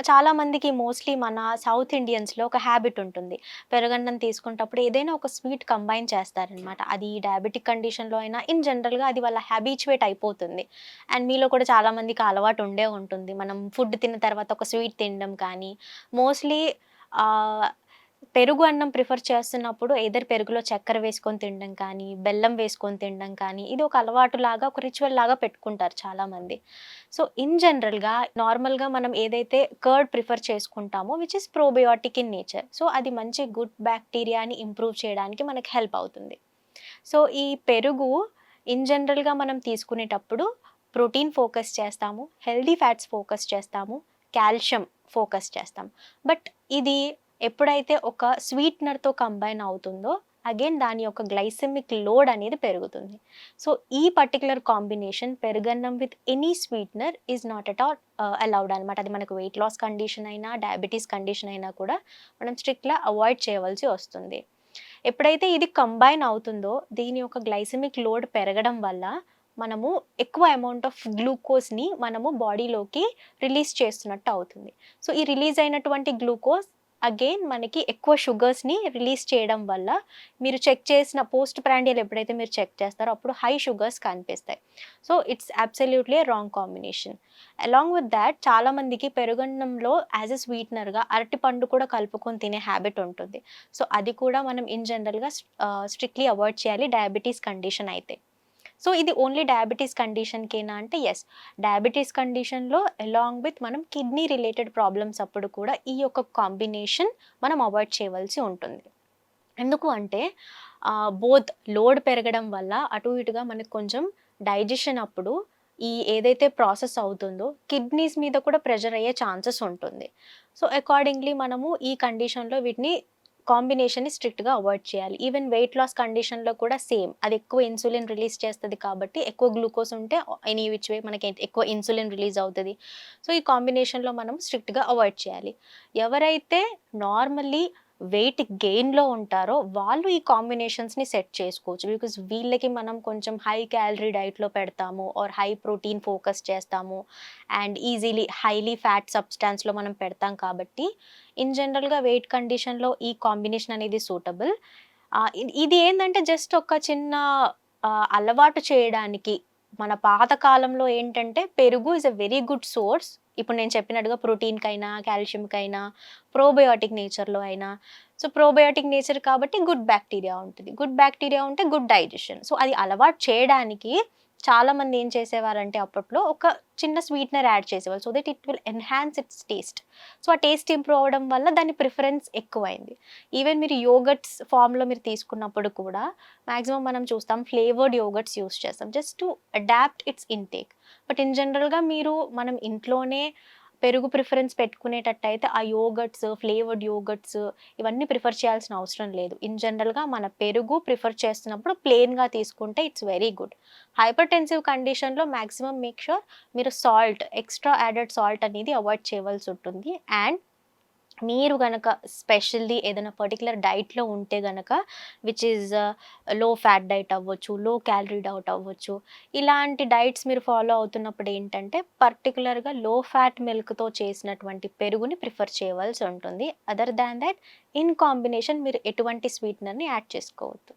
చాలామందికి మోస్ట్‌లీ మన సౌత్ ఇండియన్స్‌లో ఒక హ్యాబిట్ ఉంటుంది. పెరుగన్నం తీసుకునేటప్పుడు ఏదైనా ఒక స్వీట్ కంబైన్ చేస్తారనమాట. అది డయాబెటిక్ కండిషన్‌లో అయినా ఇన్ జనరల్‌గా అది వాళ్ళ హ్యాబిచ్యుయేట్ అయిపోతుంది. అండ్ మీలో కూడా చాలామందికి ఆ అలవాటు ఉండే ఉంటుంది. మనం ఫుడ్ తిన్న తర్వాత ఒక స్వీట్ తినడం కానీ, మోస్ట్‌లీ ఆహ్, పెరుగు అన్నం ప్రిఫర్ చేస్తున్నప్పుడు ఎయిదర్ పెరుగులో చక్కెర వేసుకొని తినడం కానీ, బెల్లం వేసుకొని తినడం కానీ, ఇది ఒక అలవాటులాగా, ఒక రిచువల్ లాగా పెట్టుకుంటారు చాలామంది. సో, ఇన్ జనరల్‌గా నార్మల్‌గా మనం ఏదైతే కర్డ్ ప్రిఫర్ చేసుకుంటామో which is probiotic in nature. So, అది మంచి గుడ్ బ్యాక్టీరియాని ఇంప్రూవ్ చేయడానికి మనకి హెల్ప్ అవుతుంది. సో, ఈ పెరుగు ఇన్ జనరల్‌గా మనం తీసుకునేటప్పుడు ప్రోటీన్ ఫోకస్ చేస్తాము, హెల్తీ ఫ్యాట్స్ ఫోకస్ చేస్తాము, కాల్షియం ఫోకస్ చేస్తాం. బట్ ఇది ఎప్పుడైతే ఒక స్వీట్‌నర్‌తో కంబైన్ అవుతుందో అగైన్ దాని యొక్క గ్లైసెమిక్ లోడ్ అనేది పెరుగుతుంది. సో, ఈ పర్టిక్యులర్ కాంబినేషన్ పెరుగన్నం with any sweetener is not at all allowed అనమాట. అది మనకు వెయిట్ లాస్ కండిషన్ అయినా, డయాబెటిస్ కండిషన్ అయినా కూడా మనం స్ట్రిక్ట్‌గా అవాయిడ్ చేయవలసి వస్తుంది. ఎప్పుడైతే ఇది కంబైన్ అవుతుందో దీని యొక్క గ్లైసెమిక్ లోడ్ పెరగడం వల్ల మనము ఎక్కువ అమౌంట్ ఆఫ్ గ్లూకోజ్‌ని మనము బాడీలోకి రిలీజ్ చేస్తున్నట్టు అవుతుంది. సో, ఈ రిలీజ్ అయినటువంటి గ్లూకోజ్ అగైన్ మనకి ఎక్కువ షుగర్స్‌ని రిలీజ్ చేయడం వల్ల మీరు చెక్ చేసిన పోస్ట్ ప్రాండియల్ ఎప్పుడైతే మీరు చెక్ చేస్తారో అప్పుడు హై షుగర్స్ కనిపిస్తాయి. So, it's absolutely wrong combination. Along with thought చాలామందికి పెరుగన్నంలో యాస్ ఎ స్వీట్‌నర్‌గా అరటిపండు కూడా కలుపుకొని తినే హాబిట్ ఉంటుంది. సో, అది కూడా మనం ఇన్ జనరల్‌గా స్ట్రిక్ట్‌లీ అవాయిడ్ చేయాలి డయాబెటిస్ కండిషన్ అయితే. సో, ఇది ఓన్లీ డయాబెటిస్ కండిషన్‌కేనా అంటే యెస్. డయాబెటిస్ కండిషన్‌లో అలాంగ్ విత్ మనం కిడ్నీ రిలేటెడ్ ప్రాబ్లమ్స్ అప్పుడు కూడా ఈ యొక్క కాంబినేషన్ మనం అవాయిడ్ చేయవలసి ఉంటుంది. ఎందుకు అంటే బోత్ లోడ్ పెరగడం వల్ల అటు ఇటుగా మనకు కొంచెం డైజెషన్ అప్పుడు ఈ ఏదైతే ప్రాసెస్ అవుతుందో కిడ్నీస్ మీద కూడా ప్రెషర్ అయ్యే ఛాన్సెస్ ఉంటుంది. సో, అకార్డింగ్‌లీ మనము ఈ కండిషన్‌లో వీటిని కాంబినేషన్‌ని స్ట్రిక్ట్‌గా అవాయిడ్ చేయాలి. ఈవెన్ వెయిట్ లాస్ కండిషన్‌లో కూడా సేమ్. అది ఎక్కువ ఇన్సులిన్ రిలీజ్ చేస్తది కాబట్టి ఎక్కువ గ్లూకోజ్ ఉంటే ఎనీ విచ్ వే మనకి ఎక్కువ ఇన్సులిన్ రిలీజ్ అవుతది. సో, ఈ కాంబినేషన్‌లో మనం స్ట్రిక్ట్‌గా అవాయిడ్ చేయాలి. ఎవరైతే నార్మల్లీ వెయిట్ గెయిన్‌లో ఉంటారో వాళ్ళు ఈ కాంబినేషన్స్‌ని సెట్ చేసుకోవచ్చు. బికాజ్ వీళ్ళకి మనం కొంచెం హై క్యాలరీ డైట్‌లో పెడతాము ఆర్ హై ప్రోటీన్ ఫోకస్ చేస్తాము. అండ్ ఈజీలీ హైలీ ఫ్యాట్ సబ్స్టాన్స్‌లో మనం పెడతాం కాబట్టి ఇన్ జనరల్‌గా వెయిట్ కండిషన్‌లో ఈ కాంబినేషన్ అనేది సూటబుల్. ఇది ఏందంటే జస్ట్ ఒక చిన్న అలవాటు చేయడానికి మన పాత కాలంలో ఏంటంటే పెరుగు is a very good source. ఇప్పుడు నేను చెప్పినట్టుగా ప్రోటీన్‌కైనా, కాల్షియంకైనా, ప్రోబయోటిక్ నేచర్‌లో అయినా. సో, ప్రోబయోటిక్ నేచర్ కాబట్టి గుడ్ బ్యాక్టీరియా ఉంటది. గుడ్ బ్యాక్టీరియా ఉంటే గుడ్ డైజెషన్. సో, అది అలవాటు చేయడానికి చాలామంది ఏం చేసేవారంటే అప్పట్లో ఒక చిన్న స్వీట్‌నర్ యాడ్ చేసేవాళ్ళు. So that it will enhance it's taste. So, ఆ టేస్ట్ ఇంప్రూవ్ అవ్వడం వల్ల దాని ప్రిఫరెన్స్ ఎక్కువైంది. ఈవెన్ మీరు యోగర్ట్స్ ఫార్మ్‌లో మీరు తీసుకున్నప్పుడు కూడా మాక్సిమం మనం చూస్తాం ఫ్లేవర్డ్ యోగర్ట్స్ యూజ్ చేస్తాం. Just to adapt its intake. But in జనరల్‌గా మనం ఇంట్లోనే పెరుగు ప్రిఫరెన్స్ పెట్టుకునేటట్టయితే ఆ యోగర్ట్స్, ఫ్లేవర్డ్ యోగర్ట్స్ ఇవన్నీ ప్రిఫర్ చేయాల్సిన అవసరం లేదు. ఇన్ జనరల్‌గా మన పెరుగు ప్రిఫర్ చేస్తున్నప్పుడు ప్లెయిన్‌గా తీసుకుంటే ఇట్స్ వెరీ గుడ్. హైపర్‌టెన్సివ్ కండిషన్‌లో మాక్సిమం మేక్ ష్యూర్ మీరు ఎక్స్‌ట్రా యాడెడ్ సాల్ట్ అనేది అవాయిడ్ చేయవలసి ఉంటుంది. అండ్ మీరు గనక స్పెషల్లీ ఏదైనా పర్టిక్యులర్ డైట్‌లో ఉంటే గనక which is low fat diet అవ్వచ్చు, లో క్యాలరీ డైట్ అవ్వచ్చు. ఇలాంటి డైట్స్ మీరు ఫాలో అవుతున్నప్పుడు ఏంటంటే పర్టిక్యులర్‌గా లో ఫ్యాట్ మిల్క్‌తో చేసినటువంటి పెరుగుని ప్రిఫర్ చేయవలసి ఉంటుంది. Other than thought in combination మీరు ఎటువంటి స్వీట్‌నర్‌ని యాడ్ చేసుకోవద్దు.